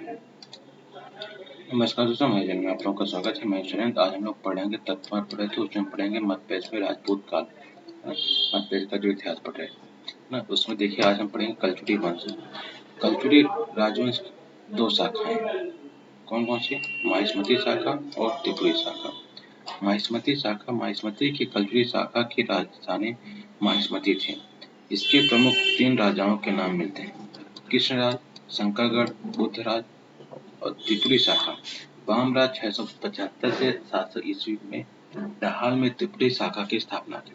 नमस्कार दोस्तों, मैं जन्म आप लोगों का स्वागत है। मैं सुरेंद्र। आज हम लोग पढ़ेंगे तत्पर पढ़े थे, उसमें पढ़ेंगे मध्यप्रदेश में राजपूत काल। मध्यप्रदेश का जो इतिहास पढ़ रहे ना, उसमें देखिए आज हम पढ़ेंगे कलचुरी वंश। कलचुरी राजवंश की दो शाखाएं, कौन कौन सी? माहिष्मती शाखा और त्रिपुरी शाखा। माहिष्मती की कलचुरी शाखा की राजधानी माहिष्मती थी। इसके प्रमुख तीन राजाओं के नाम मिलते हैं: कृष्णराज, शंकरगढ़, बुद्धराज और त्रिपुरी शाखा। वामराज 675 से 700 ईस्वी में दाहाल में त्रिपुरी शाखा की स्थापना की,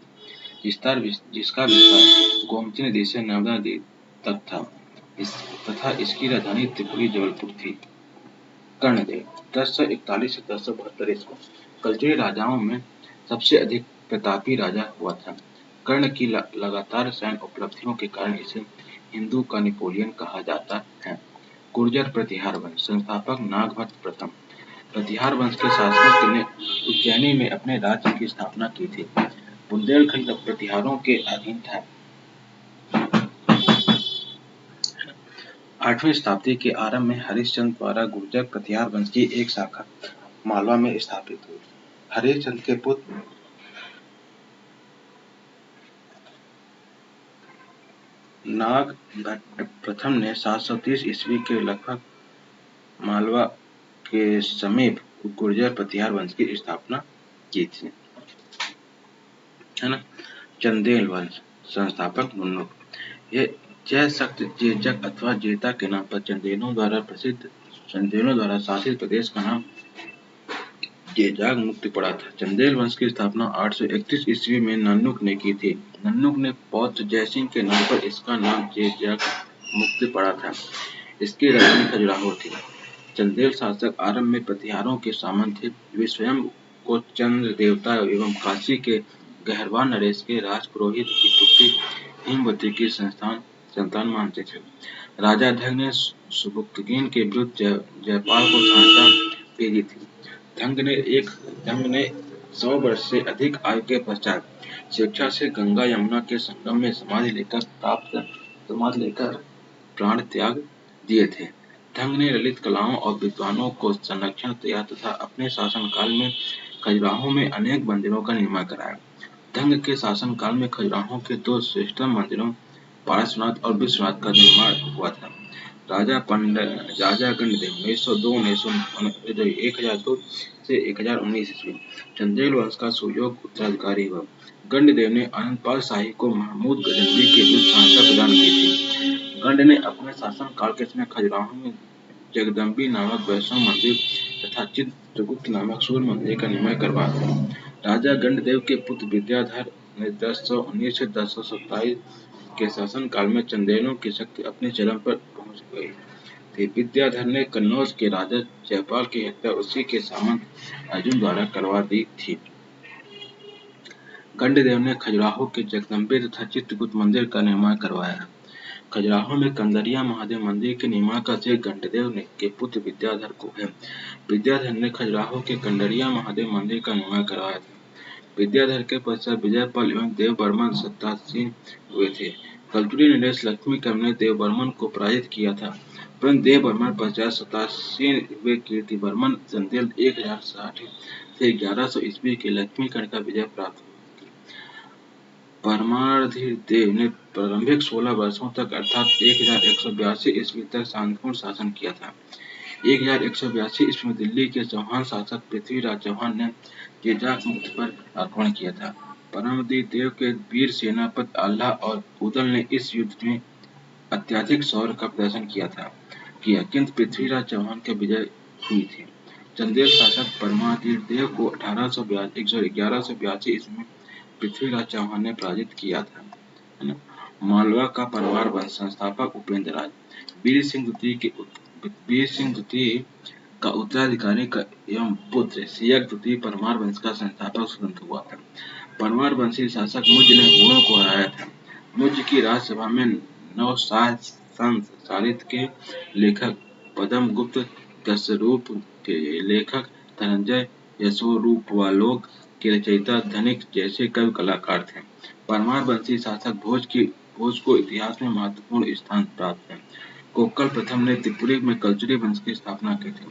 जिसका विस्तार गोमती नदी से नर्मदा नदी तक था। तथा इसकी राजधानी त्रिपुरी जबलपुर थी। कर्णदेव 1041 से 1072 ईस्वी। कलचुरी राजाओं में सबसे अधिक प्रतापी राजा हुआ था। कर्ण की लगातार सैन्य उपलब्धियों के कारण इसे हिंदू का नेपोलियन कहा जाता है। गुर्जर प्रतिहार वंश। संस्थापक नागभट्ट प्रथम। प्रतिहार वंश के शासकों ने उज्जैनी में अपने राज्य की स्थापना की थी। बुंदेलखंड प्रतिहारों के अधीन था। 8वीं शताब्दी के आरंभ में हरिश्चंद्र द्वारा गुर्जर प्रतिहार वंश की एक शाखा मालवा में स्थापित हुई। हरिश्चंद्र के पुत्र नागभट्ट प्रथम ने 730 ईस्वी के लगभग मालवा के समीप गुर्जर प्रतिहार वंश की स्थापना की थी, है ना। चंदेल वंश। संस्थापक नुन्नुक। यह सख्त जेजक अथवा जेता के नाम पर चंदेलों द्वारा शासित प्रदेश का नाम जेजाग मुक्ति पड़ा था। चंदेल वंश की स्थापना 831 ईस्वी में नन्नुक ने की थी। नन्नुक ने पौत्र जयसिंह के नाम पर इसका नाम जेजाग मुक्ति पड़ा था। इसकी राजधानी खजुराहो थी। चंदेल शासक आरंभ में प्रतिहारों के सामंत थे। वे स्वयं को चंद्र देवता एवं काशी के गहरवान नरेश के राजपुरोहित की पुत्री हिमवती की संतान मानते थे। राजा धंग ने सुबुक्तगीन के विरुद्ध जयपाल को सहायता भेजी थी। धंग ने 100 वर्ष से अधिक आयु के पश्चात स्वेच्छा से गंगा यमुना के संगम में समाधि लेकर प्राण त्याग दिए थे। धंग ने ललित कलाओं और विद्वानों को संरक्षण दिया तथा अपने शासनकाल में खजुराहो में अनेक मंदिरों का निर्माण कराया। धंग के शासनकाल में खजुराहो के दो श्रेष्ठतम मंदिरों पार्श्वनाथ और विश्वनाथ का निर्माण हुआ था। राजा गणदेव 1002 से 1019 ईस्वी चंदेल वंश का सुयोग्य उत्तराधिकारी हुआ। गणदेव ने आनंदपाल शाही को महमूद गजनवी के विरुद्ध सहायता प्रदान की थी। गंड ने अपने शासनकाल के समय खजुराहो में जगदम्बी नामक वैष्णव मंदिर तथा चित्रगुप्त नामक सूर्य मंदिर का निर्माण करवाया था। राजा गणदेव के पुत्र विद्याधर ने 1019 से 1027 के शासनकाल में चंदेलों की शक्ति अपने चरम पर पहुंच गई थी। विद्याधर ने कन्नौज के राजा जयपाल की हत्या उसी के सामंत अर्जुन द्वारा करवा दी थी। गणदेव ने खजुराहो के जगदम्बे तथा चित्रगुप्त मंदिर का निर्माण करवाया। खजुराहो में कंदरिया महादेव मंदिर के निर्माण का श्रेय गणदेव के पुत्र विद्याधर को है। विद्याधर ने खजुराहो के कंदरिया महादेव मंदिर का निर्माण करवाया था। विद्याधर के पश्चात विजयपाल एवं देवबर्मन सत्तासीन हुए थे। कलचुरी नरेश लक्ष्मीकर्ण ने देवबर्मन को पराजित किया था, परंतु देवबर्मन पश्चात सत्तासीन हुए कीर्तिवर्मन चंदेल 1060 से 1100 ईस्वी के लक्ष्मीकर्ण का विजय प्राप्त हुआ। परमार्थिदेव ने प्रारंभिक 16 वर्षों तक अर्थात 1182 ईस्वी तक शांतिपूर्ण शासन किया था। 1182 ईस्वी में दिल्ली के चौहान शासक पृथ्वीराज चौहान ने जेजाग मुक्ति पर आक्रमण किया था। परमार्थिदेव के वीर सेनापति आल्हा और उदल ने इस युद्ध में अत्यधिक शौर्य का प्रदर्शन किया, किंतु पृथ्वीराज चौहान की विजय हुई थी। चंदेल शासक परमार्थिदेव को 1182 ईस्वी में पृथ्वीराज चौहान ने पराजित किया था, है ना। मालवा का परवार वंश। संस्थापक उपेंद्र राज। वीर सिंह द्वितीय का उत्तराधिकारी एवं पुत्र सियक द्वितीय परमार वंश का संस्थापक स्वतंत्र हुआ था। परमार वंशी शासक मुज्ज ने हुणों को हराया था। मुज्ज की राजसभा में नवसारित के लेखक पद्मगुप्त, दशरूप के लेखक धनंजय, यशोरूपवालोक के रचयिता धनिक जैसे कवि कलाकार थे। परमार वंशी शासक भोज को इतिहास में महत्वपूर्ण स्थान प्राप्त है। कोक्कल प्रथम ने त्रिपुरी में कल्चुरी वंश की स्थापना की थी।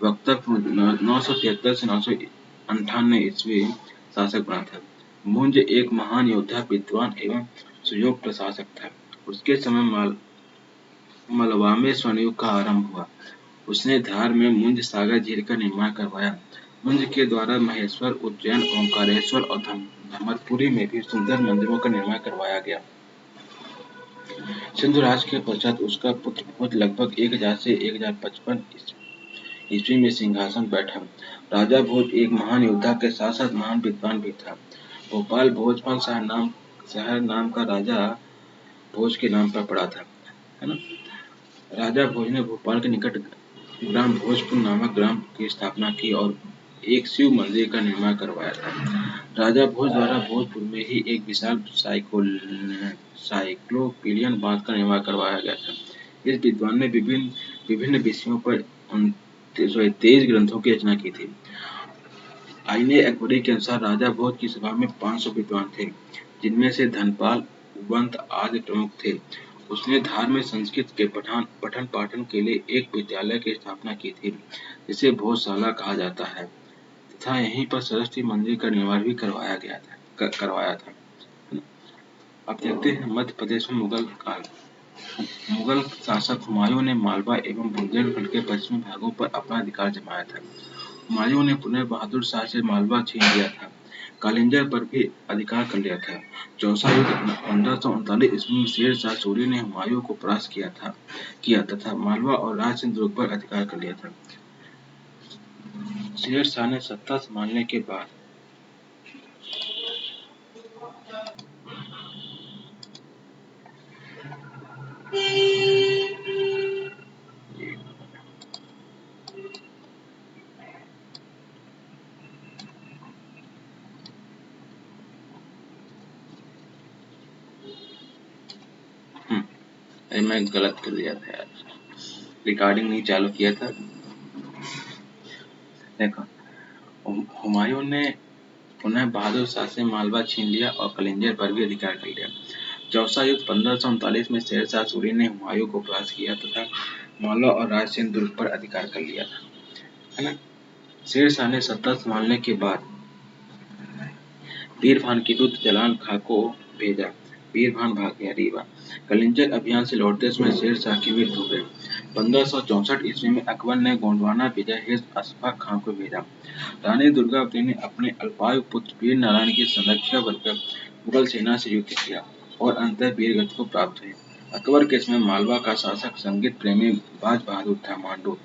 वक्तक 973 से 998 ईस्वी शासक बना था। मुंज एक महान योद्धा, विद्वान एवं सुयोग्य प्रशासक था। उसके समय मलवा में स्वर्णयुग का आरंभ हुआ। उसने धार में मुंज सागर झील का निर्माण करवाया। मुंज के द्वारा महेश्वर, उज्जैन, ओंकारेश्वर और धर्मपुरी में भी सुंदर मंदिरों का निर्माण करवाया गया। सिंधु राज के पश्चात उसका पुत्र भोज लगभग 1000 से 1055 ईस्वी में सिंहासन बैठा। राजा भोज एक महान योद्धा के साथ साथ महान विद्वान भी था। भोपाल भोजपाल शहर नाम का राजा भोज के नाम पर पड़ा था, है ना। राजा भोज ने भोपाल के निकट ग्राम भोजपुर नामक ग्राम की स्थापना की और एक शिव मंदिर का निर्माण करवाया था। राजा भोज द्वारा भोजपुर में ही एक विशाल साइक्लोपीडियन बांध का निर्माण करवाया गया था। इस विद्वान ने विभिन्न विभिन्न विषयों पर 23 ग्रंथों की रचना की थी। आईने अकबरी के अनुसार राजा भोज की सभा में 500 विद्वान थे, जिनमें से धनपाल, उबंत आदि प्रमुख थे। उसने धार में संस्कृत के पठन पाठन के लिए एक विद्यालय की स्थापना की थी, जिसे भोजशाला कहा जाता है, तथा यहीं पर सरस्वती मंदिर का निर्माण भी करवाया था। अब देखते हैं मध्य प्रदेश में मुगल काल। मुगल शासक हुमायूं ने मालवा एवं बुंदेलखंड के पश्चिमी भागों पर अपना अधिकार जमाया था। हुमायूं ने पुनः बहादुर शाह से मालवा छीन लिया था। कालिंजर पर भी अधिकार कर लिया था। चौसा युद्ध 1539 ईस्वी में शेर शाह सूरी ने हुमायूं को परास्त किया तथा मालवा और राजसिंह दुर्ग पर अधिकार कर लिया था। शेर शाह ने सत्ता संभालने के बाद मैं गलत कर दिया था यार, रिकॉर्डिंग नहीं चालू किया था। देखो, हुमायूं ने पुनः बहादुर शाह से मालवा छीन लिया और कलिंजर पर भी अधिकार कर लिया। चौसा युद्ध 1539 में शेर शाह सूरी ने हुमायूं को परास्त किया तथा मालवा और राजसिंह दुर्ग पर अधिकार कर लिया था, है ना। शेर शाह ने सत्ता संभालने के बाद बीरभान के विरुद्ध जलाल खां को भेजा। बीरभान भाग गया रीवा। कलिंजर अभियान से लौटते समय शेर शाह की मृत्यु हो गई। 1564 ईस्वी में अकबर ने गोंडवाना विजय हेतु अशफाक खां को भेजा। रानी दुर्गावती ने अपने अल्पायु पुत्र वीर नारायण की संरक्षा बनकर मुगल सेना से युद्ध किया और अंततः वीरगति को प्राप्त हुई। अकबर के समय मालवा का शासक संगीत प्रेमी बाज बहादुर था। मांडू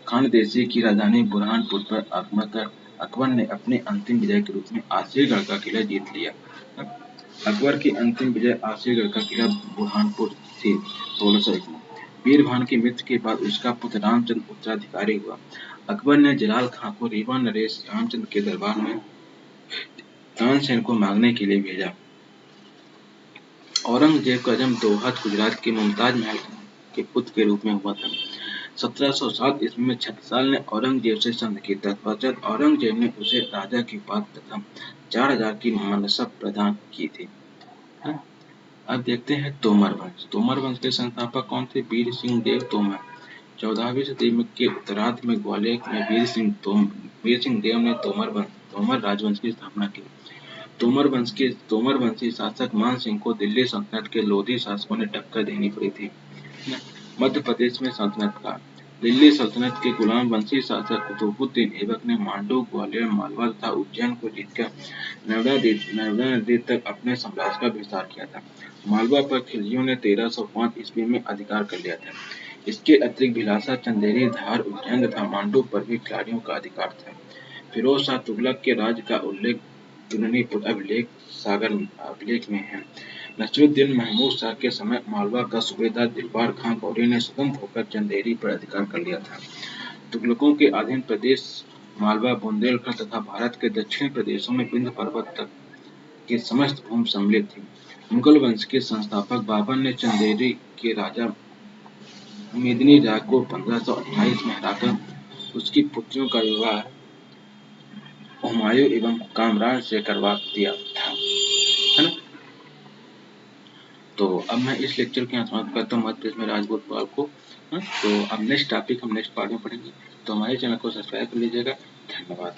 खानदेशी की राजधानी बुरहानपुर पर आक्रमण कर अकबर ने अपनी अंतिम विजय के रूप में आसिरगढ़ का किला जीत लिया। अकबर की अंतिम विजय आसिरगढ़ का किला बुरहानपुर थी 1601 में। बीरभान की मृत्यु के बाद उसका पुत्र रामचंद्र उत्तराधिकारी हुआ। अकबर ने जलाल खां को रीवा नरेश रामचंद्र के दरबार में तानसेन को मांगने के लिए भेजा। औरंगजेब का जन्म दोहद गुजरात के मुमताज महल के पुत्र के रूप में हुआ था। 1707 ईस्वी में छत्रसाल ने औरंगजेब से संधि की। तत्पश्चात औरंगजेब ने उसे राजा की उपाधि तथा 4000 की मनसब प्रदान की थी। अब देखते हैं तोमर वंश। तोमर वंश के संस्थापक कौन थे? वीर सिंह देव तोमर। 14वीं सदी के उत्तरार्ध में ग्वालियर में वीर सिंह देव ने तोमर राजवंश की स्थापना की। तोमर वंशी शासक मान सिंह को दिल्ली सल्तनत के लोधी शासकों ने टक्कर देनी पड़ी थी। मध्य प्रदेश में सल्तनत काल। दिल्ली सल्तनत के गुलाम वंशी शासक कुतुबुद्दीन ऐबक ने मांडू, ग्वालियर, मालवा तथा उज्जैन को जीतकर नर्मदा नदी तक अपने साम्राज्य का विस्तार किया था। मालवा पर खिलजियों ने 1305 ईस्वी में अधिकार कर लिया था। इसके अतिरिक्त भिलासा, चंदेरी, धार, उज्जैन तथा मांडू पर भी खिलाड़ियों का अधिकार था। फिरोज शाह तुगलक के राज्य का उल्लेख दुननीपुर अभिलेख में है। नसीरुद्दीन महमूद शाह के समय मालवा का सूबेदार दिलबार खां गौरी ने स्वतंत्र होकर चंदेरी पर अधिकार कर लिया था। तुगलकों के अधीन प्रदेश मालवा, बुंदेलखंड तथा भारत के दक्षिणी प्रदेशों में विंध्य पर्वत तक की समस्त भूमि सम्मिलित थी। मुगल वंश के संस्थापक बाबर ने चंदेरी के राजा मेदिनी राय को 1528 में हराकर उसकी पुत्रियों का विवाह हुमायूं एवं कामरान से करवा दिया था, है ना। तो अब मैं इस लेक्चर के यहाँ समाप्त करता हूँ मध्य प्रदेश में राजपूत पाल को। तो अब नेक्स्ट टॉपिक हम नेक्स्ट पार्ट में पढ़ेंगे। तो हमारे चैनल को सब्सक्राइब कर लीजिएगा। धन्यवाद।